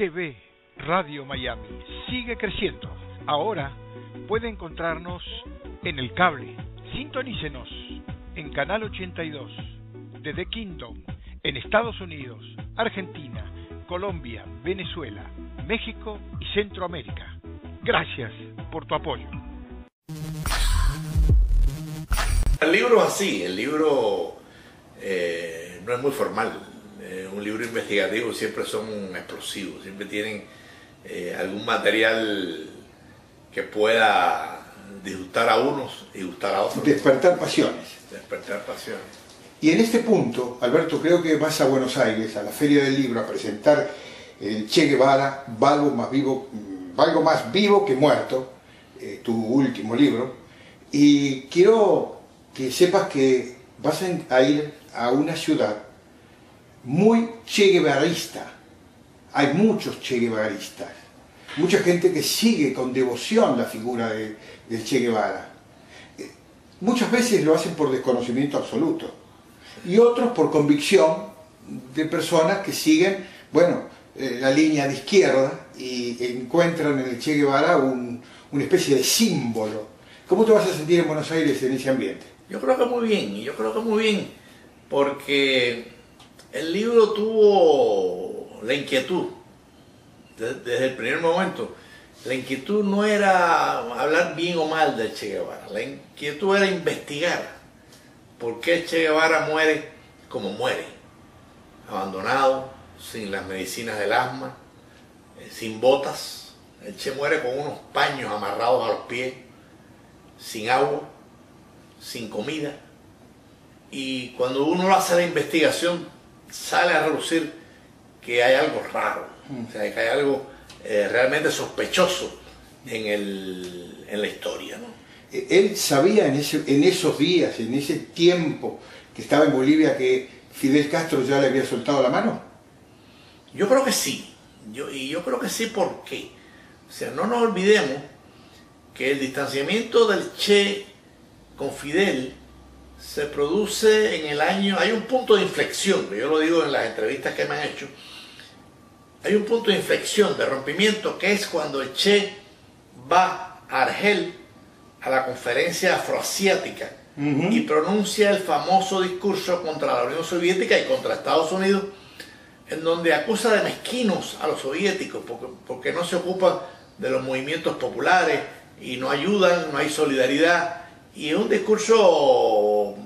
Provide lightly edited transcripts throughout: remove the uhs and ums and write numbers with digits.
TV Radio Miami sigue creciendo. Ahora puede encontrarnos en el cable. Sintonícenos en Canal 82 de The Kingdom en Estados Unidos, Argentina, Colombia, Venezuela, México y Centroamérica. Gracias por tu apoyo. El libro es así, el libro no es muy formal. Un libro investigativo siempre son explosivos, siempre tienen algún material que pueda disgustar a unos y gustar a otros. Despertar pasiones. Despertar pasiones. Y en este punto, Alberto, creo que vas a Buenos Aires, a la Feria del Libro, a presentar el Che Guevara, Valgo más vivo que muerto, tu último libro, y quiero que sepas que vas a ir a una ciudad muy che guevarista. Hay muchos che guevaristas, mucha gente que sigue con devoción la figura del Che Guevara. Muchas veces lo hacen por desconocimiento absoluto y otros por convicción de personas que siguen, bueno, la línea de izquierda y encuentran en el Che Guevara una especie de símbolo. ¿Cómo te vas a sentir en Buenos Aires en ese ambiente? Yo creo que muy bien, porque el libro tuvo la inquietud, desde el primer momento. La inquietud no era hablar bien o mal del Che Guevara, la inquietud era investigar por qué el Che Guevara muere como muere, abandonado, sin las medicinas del asma, sin botas. El Che muere con unos paños amarrados a los pies, sin agua, sin comida, y cuando uno hace la investigación sale a relucir que hay algo raro, o sea, que hay algo realmente sospechoso en la historia, ¿no? Él sabía en esos días, en ese tiempo que estaba en Bolivia, que Fidel Castro ya le había soltado la mano. Yo creo que sí, yo creo que sí. ¿Por qué? O sea, no nos olvidemos que el distanciamiento del Che con Fidel se produce en el año, hay un punto de inflexión, yo lo digo en las entrevistas que me han hecho, hay un punto de inflexión, de rompimiento, que es cuando el Che va a Argel, a la conferencia afroasiática, y pronuncia el famoso discurso contra la Unión Soviética y contra Estados Unidos, en donde acusa de mezquinos a los soviéticos, porque no se ocupan de los movimientos populares y no ayudan, no hay solidaridad. Y es un discurso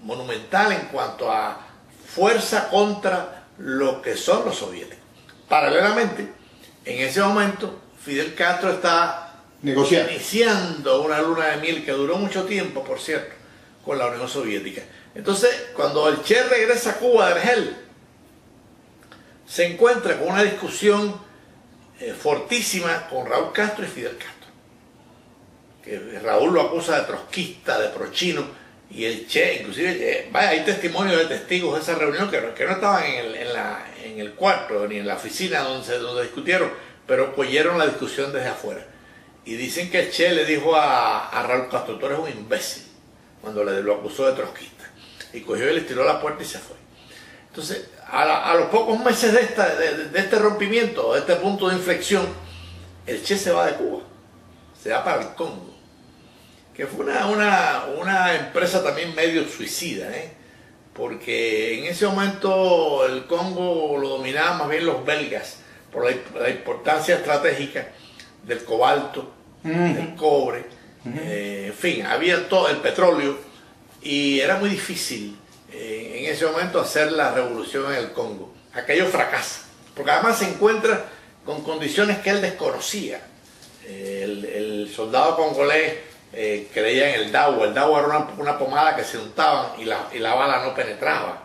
monumental en cuanto a fuerza contra lo que son los soviéticos. Paralelamente, en ese momento, Fidel Castro está iniciando una luna de miel que duró mucho tiempo, por cierto, con la Unión Soviética. Entonces, cuando el Che regresa a Cuba de Argel, se encuentra con una discusión fortísima con Raúl Castro y Fidel Castro. Que Raúl lo acusa de trotskista, de prochino, y el Che, inclusive, hay testimonios de testigos de esa reunión que no estaban en el cuarto ni en la oficina donde discutieron, pero oyeron la discusión desde afuera. Y dicen que el Che le dijo a Raúl Castro: tú eres un imbécil, cuando lo acusó de trotskista. Y cogió y le tiró la puerta y se fue. Entonces, a los pocos meses de este rompimiento, de este punto de inflexión, el Che se va de Cuba, se va para el Congo, que fue una empresa también medio suicida, porque en ese momento el Congo lo dominaban más bien los belgas, por la importancia estratégica del cobalto, del cobre, en fin, había todo el petróleo, y era muy difícil en ese momento hacer la revolución en el Congo. Aquello fracasa, porque además se encuentra con condiciones que él desconocía. El soldado congolés creía en el dawa. El dawa era una pomada que se untaban y la bala no penetraba.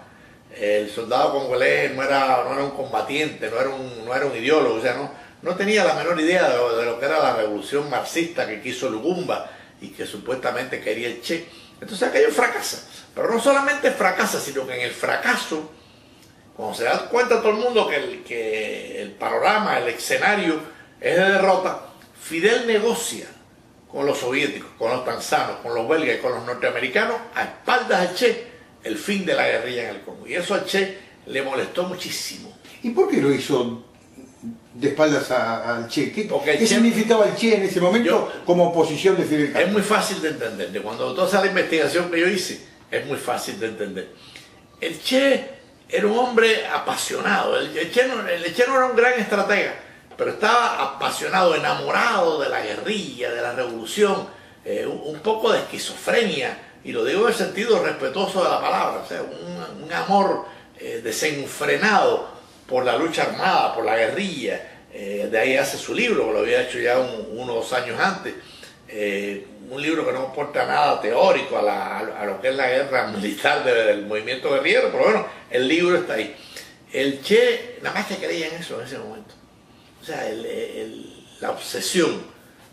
El soldado congolés no era un combatiente, no era un ideólogo, o sea, no tenía la menor idea de lo que era la revolución marxista que quiso Lugumba y que supuestamente quería el Che. Entonces aquello fracasa, pero no solamente fracasa, sino que en el fracaso, cuando se da cuenta todo el mundo que el panorama, el escenario es de derrota, Fidel negocia con los soviéticos, con los tanzanos, con los belgas y con los norteamericanos, a espaldas del Che, el fin de la guerrilla en el Congo. Y eso al Che le molestó muchísimo. ¿Y por qué lo hizo de espaldas al Che? ¿Qué Che, significaba el Che en ese momento como oposición de Fidel Castro? Es muy fácil de entender. Cuando toda esa investigación que yo hice, es muy fácil de entender. El Che era un hombre apasionado. El Che no era un gran estratega, pero estaba apasionado, enamorado de la guerrilla, de la revolución, un poco de esquizofrenia, y lo digo en el sentido respetuoso de la palabra, o sea, un amor desenfrenado por la lucha armada, por la guerrilla. De ahí hace su libro, que lo había hecho ya unos 2 años antes, un libro que no aporta nada teórico a lo que es la guerra militar del movimiento guerrillero, pero bueno, el libro está ahí. El Che nada más que creía en eso en ese momento, o sea, la obsesión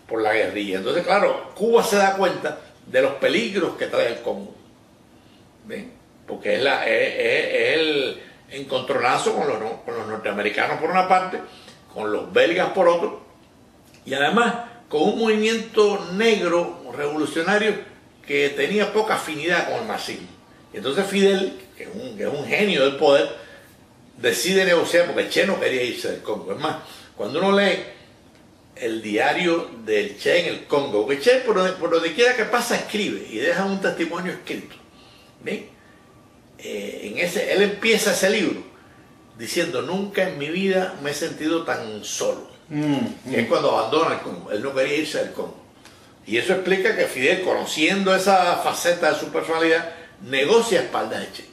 por la guerrilla. Entonces, claro, Cuba se da cuenta de los peligros que trae el Congo, ¿ven? Porque es el encontronazo con los norteamericanos por una parte, con los belgas por otro, y además con un movimiento negro revolucionario que tenía poca afinidad con el marxismo. Y entonces Fidel, que es un genio del poder, decide negociar, porque Che no quería irse del Congo. Es más, cuando uno lee el diario del Che en el Congo, que Che por donde quiera que pasa escribe y deja un testimonio escrito, ¿ven? Él empieza ese libro diciendo: nunca en mi vida me he sentido tan solo. Que es cuando abandona el Congo. Él no quería irse del Congo. Y eso explica que Fidel, conociendo esa faceta de su personalidad, negocia a espaldas de Che.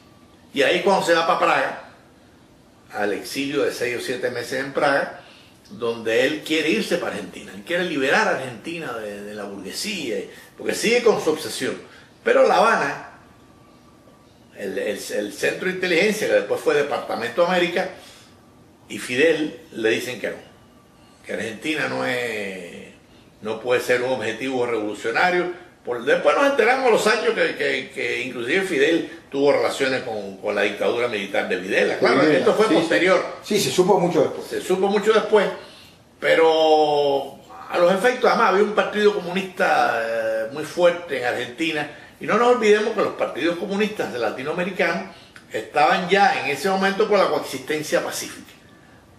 Y ahí cuando se va para Praga, al exilio de 6 o 7 meses en Praga, donde él quiere irse para Argentina. Él quiere liberar a Argentina de la burguesía, porque sigue con su obsesión. Pero La Habana, el centro de inteligencia, que después fue Departamento de América, y Fidel le dicen que no, que Argentina no puede ser un objetivo revolucionario. Después nos enteramos los años que inclusive Fidel tuvo relaciones con la dictadura militar de Videla. Claro, Videla, esto fue posterior. Sí, se supo mucho después. Se supo mucho después, pero a los efectos, además, había un partido comunista muy fuerte en Argentina. Y no nos olvidemos que los partidos comunistas de latinoamericanos estaban ya en ese momento por la coexistencia pacífica,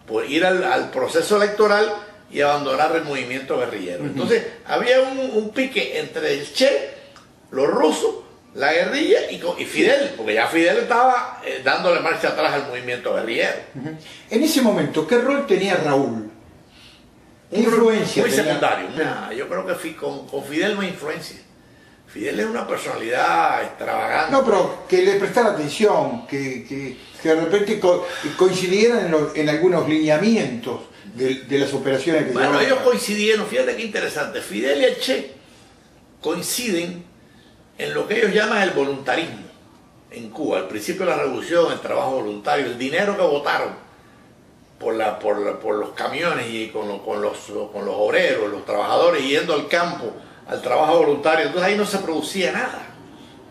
por ir al proceso electoral y abandonar el movimiento guerrillero. Entonces había un pique entre el Che, los rusos, la guerrilla y Fidel, porque ya Fidel estaba dándole marcha atrás al movimiento guerrillero. En ese momento, ¿qué rol tenía Raúl? ¿Qué influencia muy tenía? Secundario. Yo creo que con Fidel no hay influencia. Fidel es una personalidad extravagante. No, pero que le prestara atención, que de repente coincidieran en algunos lineamientos de las operaciones que llevaban. Bueno, ellos coincidieron, fíjate qué interesante. Fidel y el Che coinciden en lo que ellos llaman el voluntarismo en Cuba. Al principio de la revolución, el trabajo voluntario, el dinero que votaron por los camiones y con los obreros, los trabajadores yendo al campo, al trabajo voluntario. Entonces ahí no se producía nada,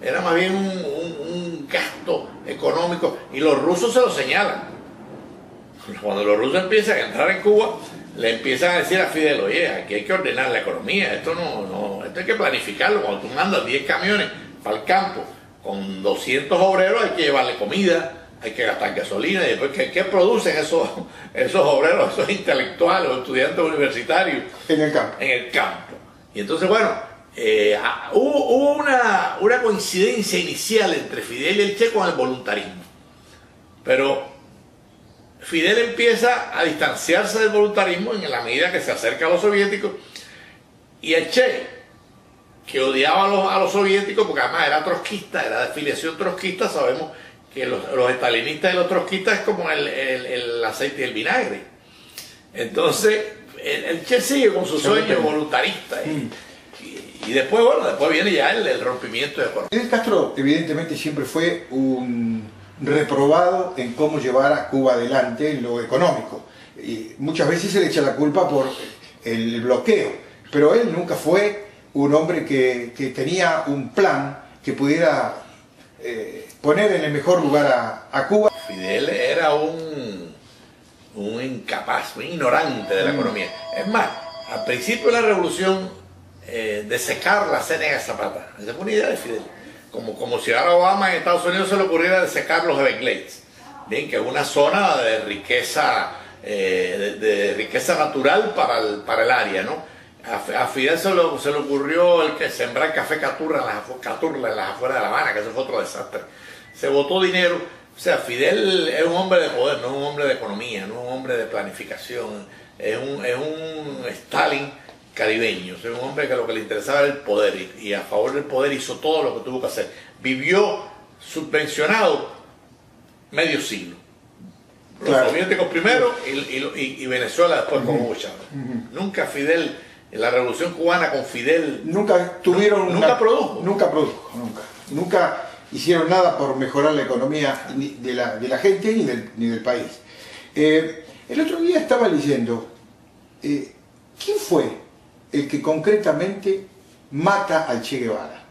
era más bien un gasto económico, y los rusos se lo señalan. Cuando los rusos empiezan a entrar en Cuba, le empiezan a decir a Fidel: oye, aquí hay que ordenar la economía, esto hay que planificarlo. Cuando tú mandas 10 camiones para el campo con 200 obreros, hay que llevarle comida, hay que gastar gasolina, y después ¿qué producen esos obreros, esos intelectuales o estudiantes universitarios? En el campo. En el campo. Y entonces, bueno, hubo una coincidencia inicial entre Fidel y el Che con el voluntarismo. Pero Fidel empieza a distanciarse del voluntarismo en la medida que se acerca a los soviéticos, y el Che, que odiaba a los soviéticos, porque además era trotskista, era de filiación trotskista. Sabemos que los estalinistas y los trotskistas es como el aceite y el vinagre. Entonces el Che sigue con su sueño voluntarista, y después, bueno, después viene ya el rompimiento de economía. Fidel Castro evidentemente siempre fue un reprobado en cómo llevar a Cuba adelante en lo económico, y muchas veces se le echa la culpa por el bloqueo, pero él nunca fue un hombre que tenía un plan que pudiera poner en el mejor lugar a Cuba. Fidel era un incapaz, un ignorante de la economía. Es más, al principio de la revolución, de secar la Ciénaga Zapata, esa fue una idea de Fidel. Como si ahora Obama en Estados Unidos se le ocurriera de secar los Everglades, bien, que es una zona de riqueza de riqueza natural para el área, ¿no? A Fidel se le ocurrió el que sembrar café caturra en las afueras de La Habana, que eso fue otro desastre. Se botó dinero. O sea, Fidel es un hombre de poder, no es un hombre de economía, no es un hombre de planificación. Es un Stalin caribeño. O sea, un hombre que lo que le interesaba era el poder, y a favor del poder hizo todo lo que tuvo que hacer. Vivió subvencionado medio siglo. Los soviéticos primero y Venezuela después con Hugo Chávez. Nunca Fidel, en la Revolución Cubana con Fidel... Nunca hicieron nada por mejorar la economía de la gente ni del país. El otro día estaba leyendo, ¿quién fue el que concretamente mata al Che Guevara?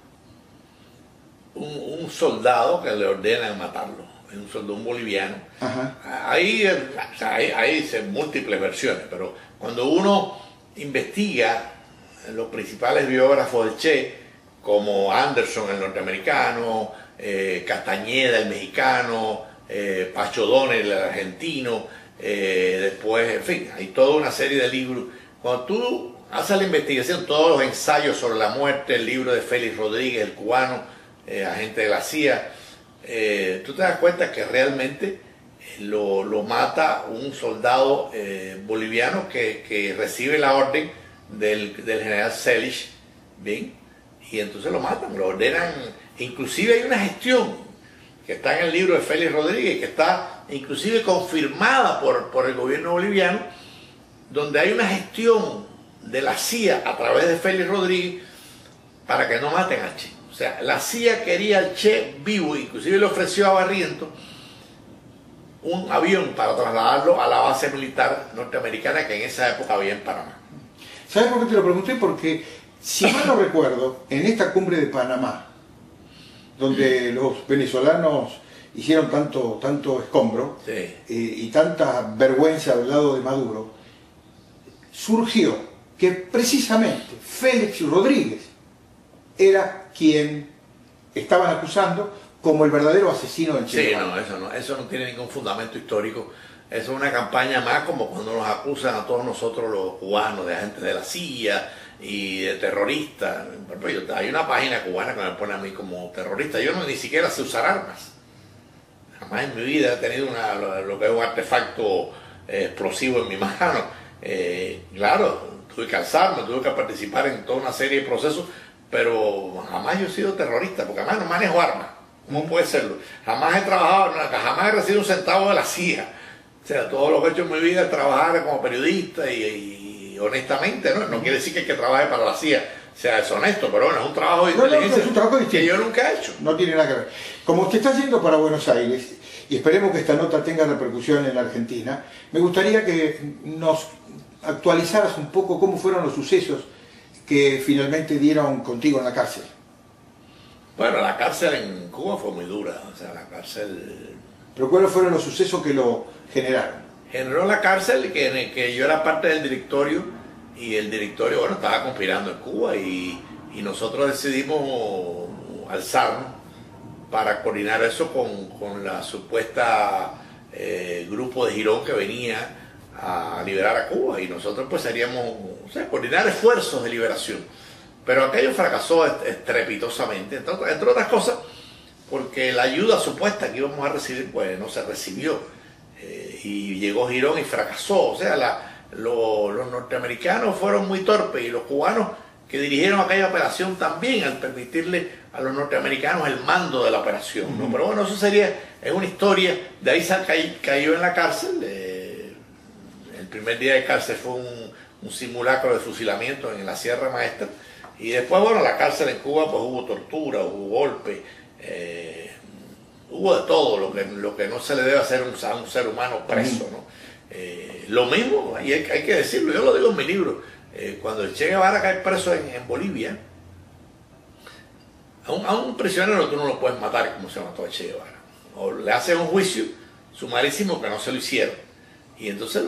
Un soldado que le ordenan matarlo. Es un soldado, un boliviano. Hay múltiples versiones, pero cuando uno investiga los principales biógrafos del Che, como Anderson, el norteamericano, Castañeda, el mexicano, Pacho Donner, el argentino, después, en fin, hay toda una serie de libros. Cuando tú haces la investigación, todos los ensayos sobre la muerte, el libro de Félix Rodríguez, el cubano, agente de la CIA, tú te das cuenta que realmente lo mata un soldado boliviano que recibe la orden del general Selig, ¿bien? Y entonces lo matan, lo ordenan. Inclusive hay una gestión que está en el libro de Félix Rodríguez, que está inclusive confirmada por el gobierno boliviano, donde hay una gestión de la CIA a través de Félix Rodríguez para que no maten al Che. O sea, la CIA quería al Che vivo, inclusive le ofreció a Barrientos un avión para trasladarlo a la base militar norteamericana que en esa época había en Panamá. ¿Sabes por qué te lo pregunté? Porque, si mal no recuerdo, en esta cumbre de Panamá, donde los venezolanos hicieron tanto escombro, sí, y tanta vergüenza del lado de Maduro, surgió que precisamente Félix Rodríguez era quien estaban acusando como el verdadero asesino del Che Guevara. Sí, eso no tiene ningún fundamento histórico. Eso es una campaña más como cuando nos acusan a todos nosotros los cubanos de agentes de la CIA y de terroristas. Hay una página cubana que me pone a mí como terrorista. Yo ni siquiera sé usar armas. Jamás en mi vida he tenido lo que es un artefacto explosivo en mi mano. Claro, tuve que alzarme, tuve que participar en toda una serie de procesos, pero jamás yo he sido terrorista, porque además no manejo armas. ¿Cómo puede serlo? Jamás he trabajado, jamás he recibido un centavo de la CIA. O sea, todo lo que he hecho en mi vida es trabajar como periodista y honestamente, no quiere decir que el que trabaje para la CIA sea deshonesto, pero bueno, es un trabajo de inteligencia es un trabajo que yo nunca he hecho. No tiene nada que ver. Como usted está yendo para Buenos Aires, y esperemos que esta nota tenga repercusión en la Argentina, me gustaría que nos actualizaras un poco cómo fueron los sucesos que finalmente dieron contigo en la cárcel. Bueno, la cárcel en Cuba fue muy dura, o sea, la cárcel... ¿Pero cuáles fueron los sucesos que lo generaron? Generó la cárcel en que yo era parte del directorio, y el directorio, bueno, estaba conspirando en Cuba, y nosotros decidimos alzarnos para coordinar eso con la supuesta grupo de Girón que venía a liberar a Cuba, y nosotros pues seríamos, o sea, coordinar esfuerzos de liberación. Pero aquello fracasó estrepitosamente, entre otras cosas, porque la ayuda supuesta que íbamos a recibir, pues no se recibió, y llegó Girón y fracasó. O sea, los norteamericanos fueron muy torpes, y los cubanos que dirigieron aquella operación también, al permitirle a los norteamericanos el mando de la operación, ¿no? Pero bueno, eso es una historia. De ahí cayó en la cárcel. El primer día de cárcel fue un simulacro de fusilamiento en la Sierra Maestra, y después, bueno, la cárcel en Cuba pues hubo tortura, hubo golpes, hubo de todo lo que no se le debe hacer a un ser humano preso, ¿no? Lo mismo, y hay que decirlo, yo lo digo en mi libro, cuando el Che Guevara cae preso en Bolivia, a un prisionero tú no lo puedes matar como se mató a Che Guevara, o le hacen un juicio sumarísimo que no se lo hicieron, y entonces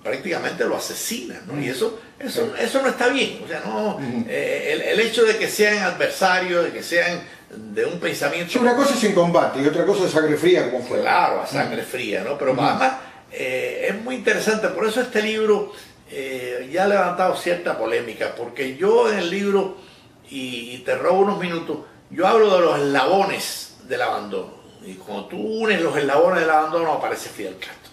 prácticamente lo asesinan, ¿no? Y eso no está bien. O sea, no, el hecho de que sean adversarios, de que sean de un pensamiento... Sí, una cosa es en combate y otra cosa es sangre fría, como fue. Claro, a sangre fría, ¿no? Pero además es muy interesante, por eso este libro ya ha levantado cierta polémica, porque yo en el libro, y te robo unos minutos, yo hablo de los eslabones del abandono, y cuando tú unes los eslabones del abandono aparece Fidel Castro,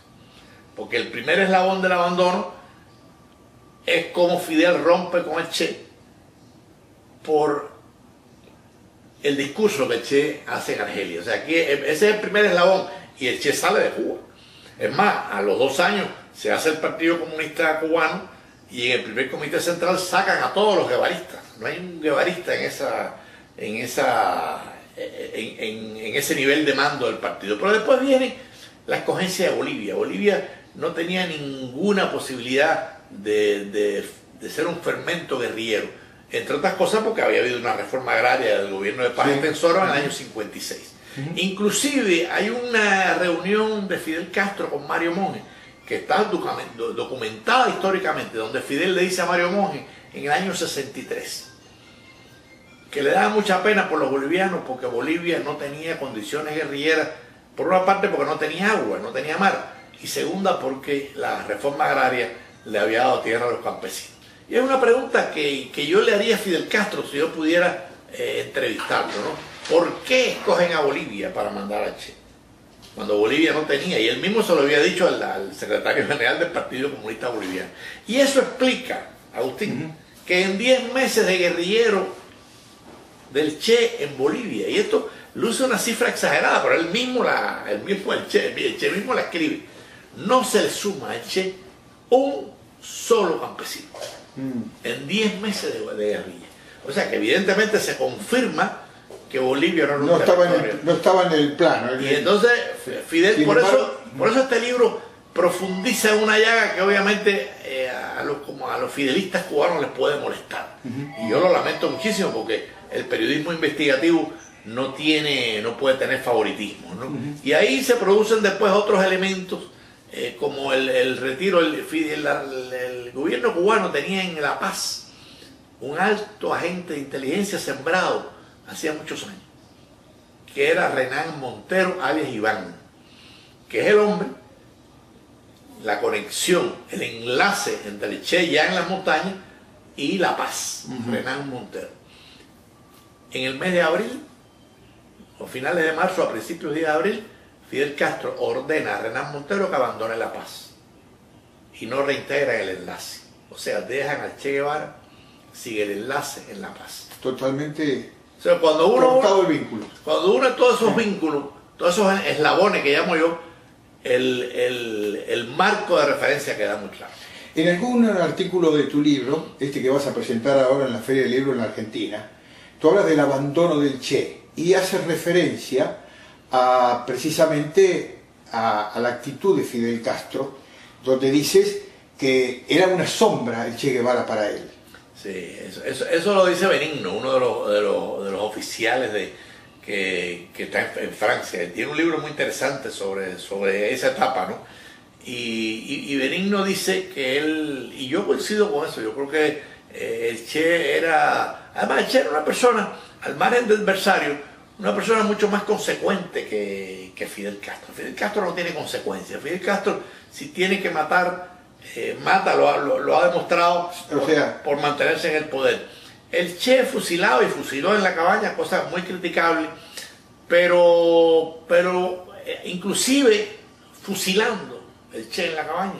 porque el primer eslabón del abandono es como Fidel rompe con el Che por el discurso que el Che hace en Argelia. O sea, aquí ese es el primer eslabón y el Che sale de Cuba. Es más, a los 2 años se hace el Partido Comunista Cubano y en el primer comité central sacan a todos los guevaristas. No hay un guevarista en ese nivel de mando del partido. Pero después viene la escogencia de Bolivia. Bolivia no tenía ninguna posibilidad de ser un fermento guerrillero, entre otras cosas porque había habido una reforma agraria del gobierno de Paz Estenssoro en el año 56. Inclusive hay una reunión de Fidel Castro con Mario Monge que está documentada históricamente, donde Fidel le dice a Mario Monge en el año 63 que le daba mucha pena por los bolivianos porque Bolivia no tenía condiciones guerrilleras, por una parte porque no tenía agua, no tenía mar, y segunda porque la reforma agraria le había dado tierra a los campesinos. Y es una pregunta que yo le haría a Fidel Castro si yo pudiera entrevistarlo, ¿no? ¿Por qué escogen a Bolivia para mandar a Che? Cuando Bolivia no tenía, y él mismo se lo había dicho al secretario general del Partido Comunista Boliviano. Y eso explica, Agustín, que en 10 meses de guerrillero del Che en Bolivia, y esto luce una cifra exagerada, pero el Che mismo la escribe, no se le suma al Che un solo campesino en 10 meses de guerrilla. O sea que evidentemente se confirma que Bolivia no estaba en el plano. Y entonces Fidel, por eso este libro profundiza en una llaga que obviamente a los fidelistas cubanos les puede molestar. Y yo lo lamento muchísimo porque el periodismo investigativo no puede tener favoritismo, ¿no? Y ahí se producen después otros elementos como el retiro. El gobierno cubano tenía en La Paz un alto agente de inteligencia sembrado hacía muchos años, que era Renán Montero, alias Iván, que es el hombre, la conexión, el enlace entre el Che ya en las montañas y La Paz, Renán Montero. En el mes de abril, o finales de marzo, a principios de abril, Fidel Castro ordena a Renán Montero que abandone La Paz y no reintegran el enlace. O sea, dejan al Che Guevara, sigue el enlace en La Paz. Totalmente. O sea, cuando uno todos esos vínculos, todos esos eslabones que llamo yo, el marco de referencia queda muy claro. En algún artículo de tu libro, que vas a presentar ahora en la Feria del Libro en la Argentina, tú hablas del abandono del Che y haces referencia precisamente a la actitud de Fidel Castro, donde dices que era una sombra el Che Guevara para él. Sí, eso lo dice Benigno, uno de los oficiales que está en Francia. Tiene un libro muy interesante sobre esa etapa, ¿no? Y Benigno dice que él, y yo coincido con eso, yo creo que el Che además el Che era una persona, al margen del adversario, una persona mucho más consecuente que Fidel Castro. Fidel Castro no tiene consecuencias. Fidel Castro, si tiene que matar, mata, lo ha demostrado por mantenerse en el poder. El Che fusilaba y fusiló en la cabaña, cosa muy criticable, pero inclusive fusilando el Che en la cabaña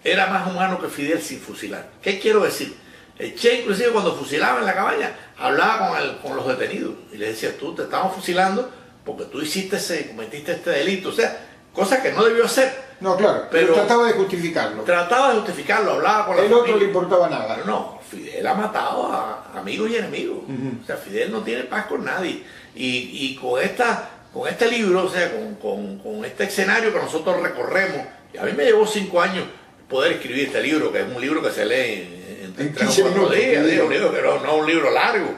era más humano que Fidel sin fusilar. ¿Qué quiero decir? El Che inclusive cuando fusilaba en la cabaña hablaba con los detenidos y les decía: tú te estamos fusilando porque tú cometiste este delito, o sea, cosa que no debió hacer. No, claro, pero trataba de justificarlo. Hablaba con la familia. El otro le importaba nada. No, Fidel ha matado a amigos y enemigos. O sea, Fidel no tiene paz con nadie. Y con este libro, o sea, con este escenario que nosotros recorremos, y a mí me llevó 5 años poder escribir este libro, que es un libro que se lee en 3 o 4 días, un libro que no es un libro largo,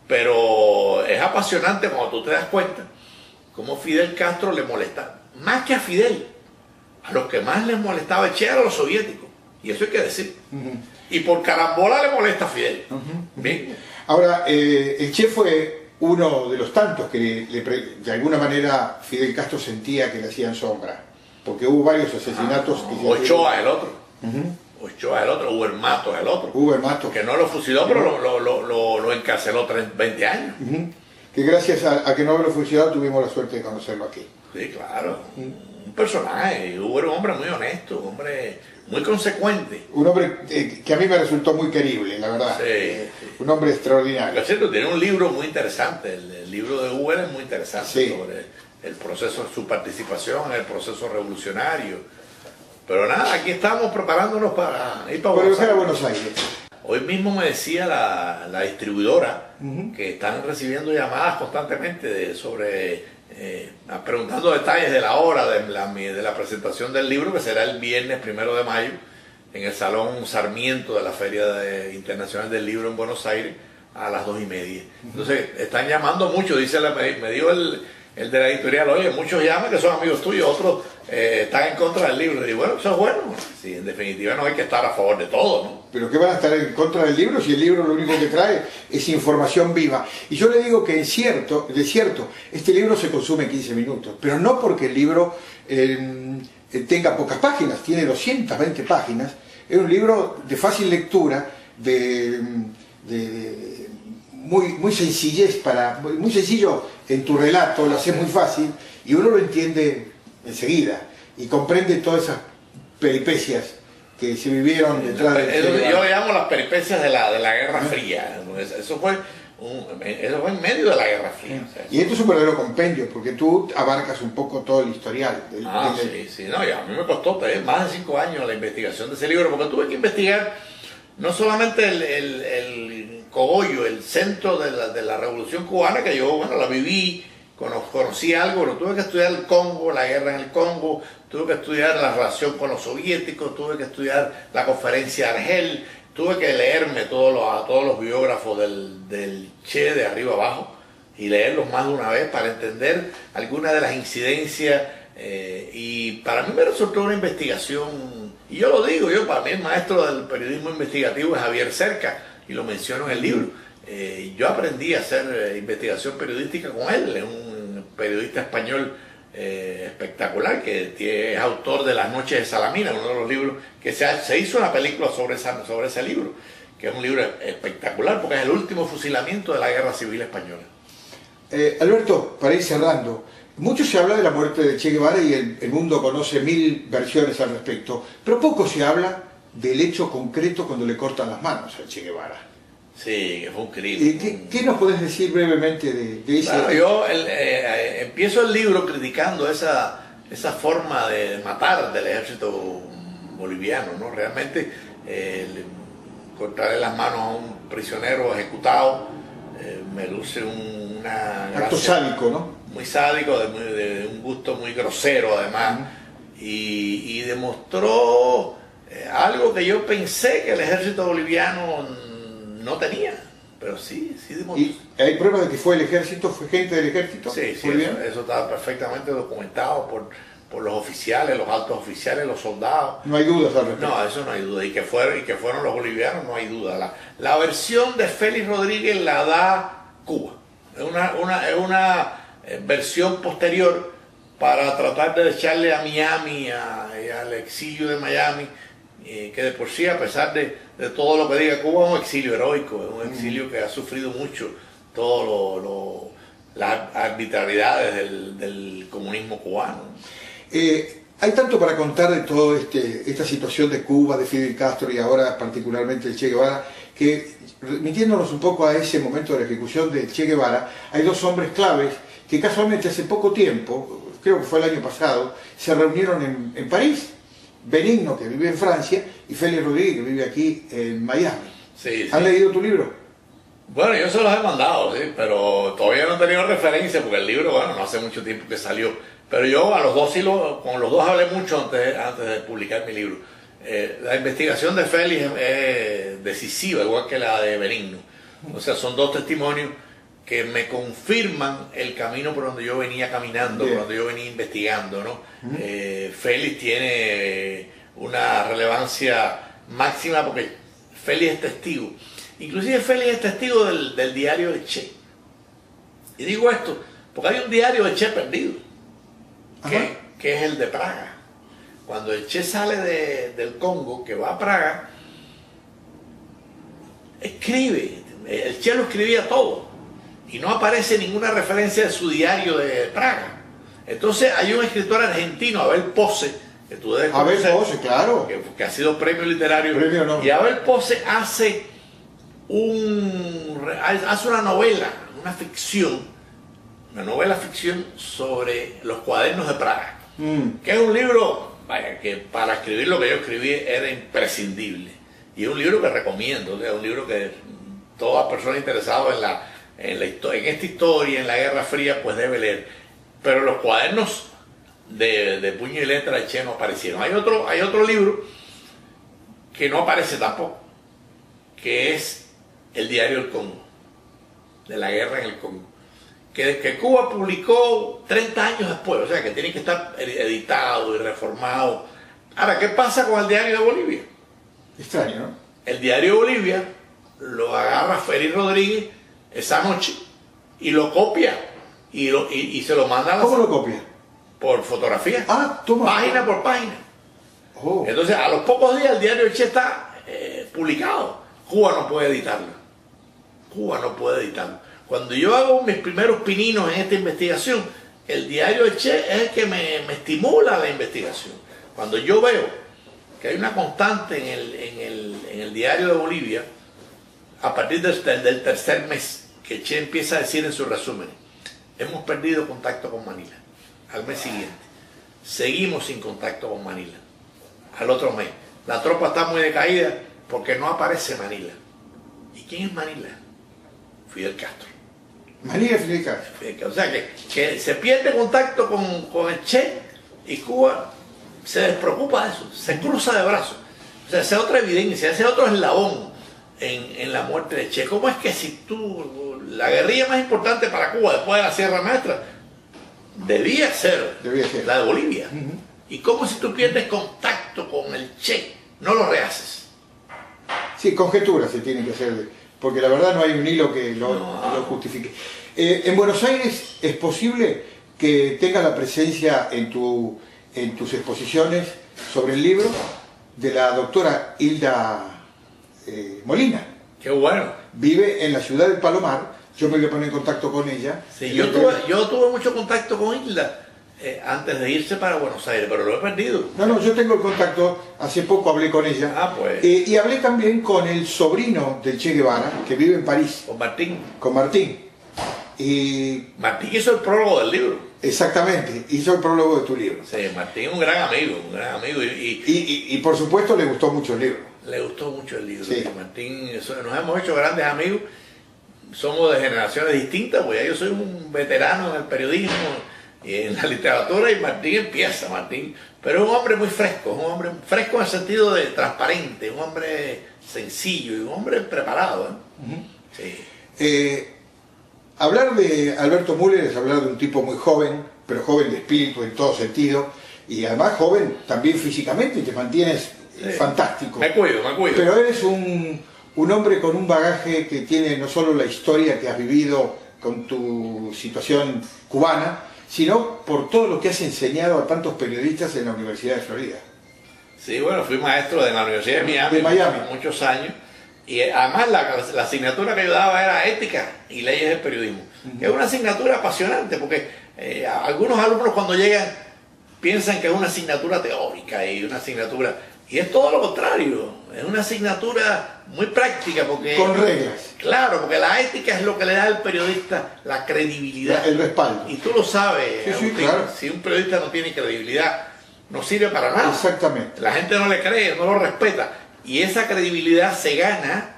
pero es apasionante cuando tú te das cuenta cómo Fidel Castro le molesta, más que a Fidel, a los que más les molestaba el Che era a los soviéticos, y eso hay que decir. Y por carambola le molesta a Fidel. Bien. Ahora, el Che fue uno de los tantos que de alguna manera Fidel Castro sentía que le hacían sombra. porque hubo varios asesinatos. Ochoa el otro. Ujú. Ochoa el otro, Uber Matos el otro. Uber Matos. Que no lo fusiló, pero lo encarceló 20 años. Ujú. Que gracias a que no lo fusilado tuvimos la suerte de conocerlo aquí. Sí, claro. Un personaje. Uber era un hombre muy honesto, un hombre muy consecuente. Un hombre que a mí me resultó muy querible, la verdad. Sí, sí. Un hombre extraordinario. Por cierto, tiene un libro muy interesante. El libro de Uber es muy interesante, Sí. sobre el proceso, su participación en el proceso revolucionario. Pero nada, aquí estamos preparándonos para ir para Para viajar a Buenos Aires. Hoy mismo me decía la distribuidora Ujú. que están recibiendo llamadas constantemente preguntando detalles de la hora de la presentación del libro, que será el viernes 1 de mayo en el Salón Sarmiento de la Feria Internacional del Libro en Buenos Aires a las 2:30. Entonces están llamando mucho, me dijo el de la editorial, oye, muchos llaman que son amigos tuyos, otros están en contra del libro. Y digo, bueno, eso es bueno. Sí, en definitiva no hay que estar a favor de todo, ¿no? Pero ¿qué van a estar en contra del libro si el libro lo único que trae es información viva? Y yo le digo que de cierto, este libro se consume en 15 minutos, pero no porque el libro tenga pocas páginas, tiene 220 páginas, es un libro de fácil lectura, muy sencillez, muy sencillo en tu relato, lo hace muy fácil y uno lo entiende enseguida y comprende todas esas peripecias que se vivieron detrás de yo le llamo las peripecias de la Guerra Fría. Eso fue en medio de la Guerra Fría. O sea, y esto es un verdadero compendio, porque tú abarcas un poco todo el historial. Sí. No, y a mí me costó más de 5 años la investigación de ese libro, porque tuve que investigar no solamente el cogollo, el centro de la Revolución Cubana, que yo, bueno, la viví, conocí algo, pero tuve que estudiar el Congo, la guerra en el Congo, tuve que estudiar la relación con los soviéticos, tuve que estudiar la conferencia de Argel, tuve que leerme a todos los biógrafos del Che de arriba abajo y leerlos más de una vez para entender algunas de las incidencias y para mí me resultó una investigación, y yo lo digo, para mí el maestro del periodismo investigativo es Javier Cerca y lo menciono en el libro. Yo aprendí a hacer investigación periodística con él, es un periodista español espectacular que es autor de Las Noches de Salamina, uno de los libros que se hizo una película sobre ese libro, que es un libro espectacular porque es el último fusilamiento de la Guerra Civil Española. Alberto, para ir cerrando, mucho se habla de la muerte de Che Guevara y el mundo conoce 1000 versiones al respecto, pero poco se habla del hecho concreto cuando le cortan las manos a Che Guevara. Sí, que fue un crimen. ¿Qué nos podés decir brevemente de ese? Claro, yo empiezo el libro criticando esa forma de matar del ejército boliviano, ¿no? Realmente cortarle las manos a un prisionero ejecutado me luce una acto sádico, ¿no? Muy sádico, de un gusto muy grosero además, y demostró algo que yo pensé que el ejército boliviano no tenía, pero sí demostró. ¿Y hay pruebas de que fue el ejército, fue gente del ejército? Sí, eso está perfectamente documentado por los oficiales, los altos oficiales, los soldados. No hay dudas al respecto. No, eso no hay duda, y que fueron los bolivianos, no hay duda. La versión de Félix Rodríguez la da Cuba, es una versión posterior para tratar de echarle a Miami, al exilio de Miami, que de por sí, a pesar de todo lo que diga Cuba, es un exilio heroico, es un exilio que ha sufrido mucho todas las arbitrariedades del comunismo cubano. Hay tanto para contar de toda esta situación de Cuba, de Fidel Castro y ahora particularmente de Che Guevara, que remitiéndonos un poco a ese momento de la ejecución de Che Guevara, hay dos hombres claves que casualmente hace poco tiempo, creo que fue el año pasado, se reunieron en París. Benigno, que vive en Francia, y Félix Rodríguez, que vive aquí en Miami. Sí. ¿Han leído tu libro? Bueno, yo se los he mandado, sí, pero todavía no he tenido referencia porque el libro, bueno, no hace mucho tiempo que salió. Pero yo a los dos con los dos hablé mucho antes de publicar mi libro. La investigación de Félix es decisiva, igual que la de Benigno. O sea, son dos testimonios que me confirman el camino por donde yo venía caminando, por donde yo venía investigando, ¿no? Félix tiene una relevancia máxima porque Félix es testigo. Inclusive Félix es testigo del diario de Che. Y digo esto porque hay un diario de Che perdido, que es el de Praga. cuando el Che sale del Congo, que va a Praga, escribe. El Che lo escribía todo y no aparece ninguna referencia de su diario de Praga. Entonces hay un escritor argentino, Abel Pose, que tú debes conocer, Abel Pose, claro, que ha sido premio literario, no. Y Abel Pose hace una novela, una novela ficción sobre los cuadernos de Praga, que es un libro, vaya, que para escribir lo que yo escribí era imprescindible, y es un libro que recomiendo, es un libro que toda persona interesada en esta historia, en la Guerra Fría, pues debe leer. Pero los cuadernos de puño y letra de Che no aparecieron. Hay otro libro que no aparece tampoco, que es el diario del Congo, de la guerra en el Congo, que Cuba publicó 30 años después, o sea que tiene que estar editado y reformado. Ahora, ¿qué pasa con el diario de Bolivia? Extraño, ¿no? El diario de Bolivia lo agarra Félix Rodríguez esa noche y lo copia y se lo manda a la... ¿Cómo lo copia? Por fotografía. Ah, toma. Página por página. Oh. Entonces, a los pocos días el diario del Che está publicado. Cuba no puede editarlo. Cuba no puede editarlo. Cuando yo hago mis primeros pininos en esta investigación, el diario del Che es el que me estimula la investigación. Cuando yo veo que hay una constante en el diario de Bolivia, a partir del tercer mes, que Che empieza a decir en su resumen: hemos perdido contacto con Manila. Al mes siguiente, seguimos sin contacto con Manila. Al otro mes, la tropa está muy decaída porque no aparece Manila. ¿Y quién es Manila? Fidel Castro. Manila, Fidel Castro. O sea que se pierde contacto con el Che y Cuba se despreocupa de eso, se cruza de brazos. O sea, esa es otra evidencia, ese es otro eslabón en la muerte de Che. ¿Cómo es que si la guerrilla más importante para Cuba después de la Sierra Maestra debía ser la de Bolivia? ¿Y cómo si tú pierdes contacto con el Che no lo rehaces? Sí, conjeturas se tienen que hacer, porque la verdad no hay un hilo que lo justifique. En Buenos Aires es posible que tenga la presencia en tus exposiciones sobre el libro de la doctora Hilda Molina. Qué bueno. Vive en la ciudad del Palomar. Yo me voy a poner en contacto con ella. Sí, yo tuve mucho contacto con Hilda antes de irse para Buenos Aires, pero lo he perdido. No, yo tengo el contacto. Hace poco hablé con ella. Ah, pues. Y hablé también con el sobrino del Che Guevara, que vive en París. Con Martín. Con Martín. Y Martín hizo el prólogo del libro. Exactamente, hizo el prólogo de tu libro. Sí, Martín es un gran amigo, Y por supuesto le gustó mucho el libro. Le gustó mucho el libro. Sí. Martín, nos hemos hecho grandes amigos. Somos de generaciones distintas, pues ya yo soy un veterano en el periodismo y en la literatura, y Martín pero es un hombre muy fresco, es un hombre fresco en el sentido de transparente, un hombre sencillo y un hombre preparado. Sí. Hablar de Alberto Müller es hablar de un tipo muy joven, pero joven de espíritu en todo sentido, y además joven también físicamente, te mantienes fantástico. Me cuido. Pero eres un hombre con un bagaje que tiene no solo la historia que has vivido con tu situación cubana, sino por todo lo que has enseñado a tantos periodistas en la Universidad de Florida. Sí, bueno, fui maestro de la Universidad de Miami. Muchos años. Y además la asignatura que yo daba era ética y leyes del periodismo. Que es una asignatura apasionante, porque algunos alumnos cuando llegan piensan que es una asignatura teórica y es todo lo contrario. Es una asignatura muy práctica, porque con reglas. Claro, porque la ética es lo que le da al periodista la credibilidad. El respaldo. Y tú lo sabes, sí, claro. Si un periodista no tiene credibilidad, no sirve para nada. Exactamente. La gente no le cree, no lo respeta. Y esa credibilidad se gana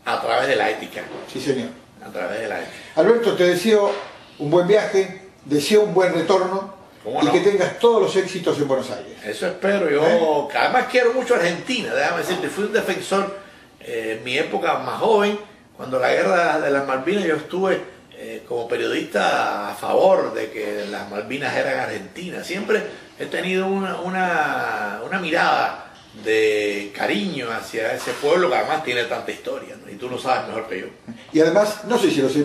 a través de la ética. Sí, señor. A través de la ética. Alberto, te deseo un buen viaje, deseo un buen retorno y que tengas todos los éxitos en Buenos Aires. Eso espero. Yo además quiero mucho a Argentina, déjame decirte, fui un defensor en mi época más joven, cuando la guerra de las Malvinas, yo estuve como periodista a favor de que las Malvinas eran argentinas. Siempre he tenido una mirada de cariño hacia ese pueblo que además tiene tanta historia, ¿no? Y tú lo sabes mejor que yo. Y además, no sé si lo sé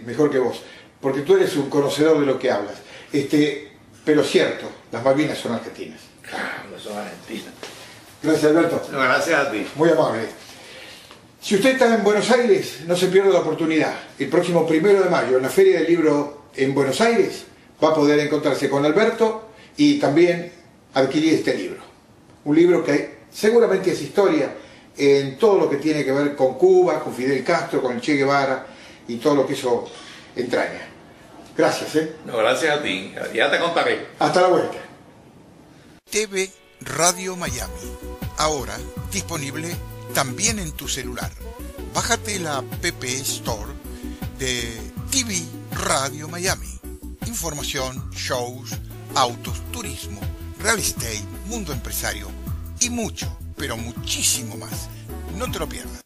mejor que vos, porque tú eres un conocedor de lo que hablas, pero cierto, las Malvinas son argentinas. Claro, eso es Argentina. Gracias, Alberto. No, gracias a ti. Muy amable. Si usted está en Buenos Aires, no se pierda la oportunidad. El próximo 1 de mayo, en la Feria del Libro en Buenos Aires, va a poder encontrarse con Alberto y también adquirir este libro. Un libro que seguramente es historia en todo lo que tiene que ver con Cuba, con Fidel Castro, con el Che Guevara y todo lo que eso entraña. Gracias, No, gracias a ti. Ya te contaré. Hasta la vuelta. TV Radio Miami. Ahora disponible también en tu celular. Bájate la app Store de TV Radio Miami. Información, shows, autos, turismo, real estate, mundo empresario y mucho, pero muchísimo más. No te lo pierdas.